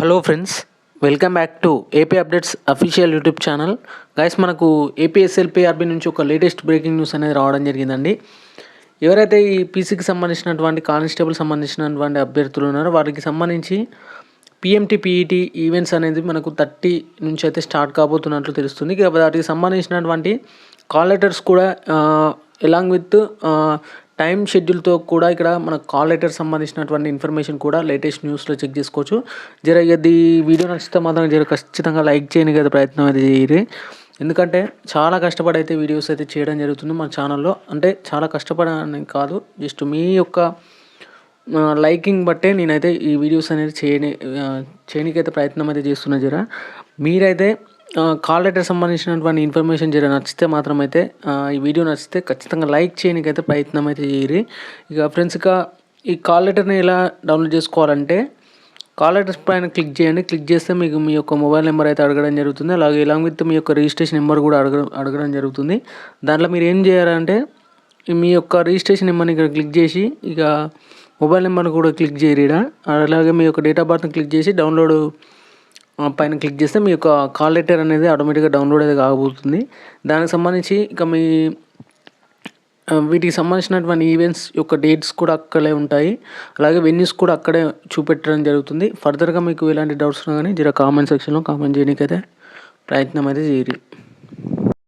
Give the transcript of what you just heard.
Hello friends, welcome back to AP updates official YouTube channel. Guys, మనకు APSLPRB నుంచి ఒక latest breaking news అనేది రావడం జరిగిందండి. ఎవరైతే ఈ పీసీకి సంబంధించినటువంటి కానిస్టేబుల్ సంబంధించినటువంటి అభ్యర్థులు ఉన్నారో వారికి సంబంధించి పిఎంటీ పీఈటీ ఈవెంట్స్ అనేది మనకు 30 నుంచి అయితే స్టార్ట్ కాబోతున్నట్లు తెలుస్తుంది. ఇక వాటికి సంబంధించినటువంటి కాల్ లెటర్స్ కూడా ఎలాంగ్ విత్ టైం షెడ్యూల్తో కూడా ఇక్కడ మన కాల్ లెటర్ సంబంధించినటువంటి ఇన్ఫర్మేషన్ కూడా లేటెస్ట్ న్యూస్లో చెక్ చేసుకోవచ్చు. ఇది వీడియో నచ్చితే మాత్రం ఖచ్చితంగా లైక్ చేయని కదా ప్రయత్నం అయితే చేయరు. ఎందుకంటే చాలా కష్టపడి అయితే వీడియోస్ అయితే చేయడం జరుగుతుంది మన ఛానల్లో. అంటే చాలా కష్టపడని కాదు, జస్ట్ మీ యొక్క లైకింగ్ బట్టే నేనైతే ఈ వీడియోస్ అనేది చేయడానికైతే ప్రయత్నం అయితే చేస్తున్నా. మీరైతే కాల్ లెటర్ సంబంధించినటువంటి ఇన్ఫర్మేషన్ నచ్చితే మాత్రం అయితే ఈ వీడియో నచ్చితే ఖచ్చితంగా లైక్ చేయడానికైతే ప్రయత్నం అయితే చేయరు. ఇక ఫ్రెండ్స్, ఈ కాల్ లెటర్ని ఎలా డౌన్లోడ్ చేసుకోవాలంటే కాల్ లెటర్స్ పైన క్లిక్ చేయండి. క్లిక్ చేస్తే మీకు మీ యొక్క మొబైల్ నెంబర్ అయితే అడగడం జరుగుతుంది. అలాగే ఇలాంగ్ విత్ మీ యొక్క రిజిస్ట్రేషన్ నెంబర్ కూడా అడగడం జరుగుతుంది. దాంట్లో మీరు ఏం చేయాలంటే మీ యొక్క రిజిస్ట్రేషన్ నెంబర్ని ఇక్కడ క్లిక్ చేసి ఇక మొబైల్ నెంబర్ని కూడా క్లిక్ చేయరా. అలాగే మీ యొక్క డేట్ ఆఫ్ బర్త్ని క్లిక్ చేసి డౌన్లోడ్ పైన క్లిక్ చేస్తే మీ యొక్క కాల్ లెటర్ అనేది ఆటోమేటిక్గా డౌన్లోడ్ అయితే కాబోతుంది. దానికి సంబంధించి ఇక మీ వీటికి సంబంధించినటువంటి ఈవెంట్స్ యొక్క డేట్స్ కూడా అక్కడే ఉంటాయి. అలాగే వెన్యూస్ కూడా అక్కడే చూపెట్టడం జరుగుతుంది. ఫర్దర్గా మీకు ఎలాంటి డౌట్స్ ఉన్నా కానీ కామెంట్ సెక్షన్లో కామెంట్ చేయడానికైతే ప్రయత్నం అయితే చేయరు.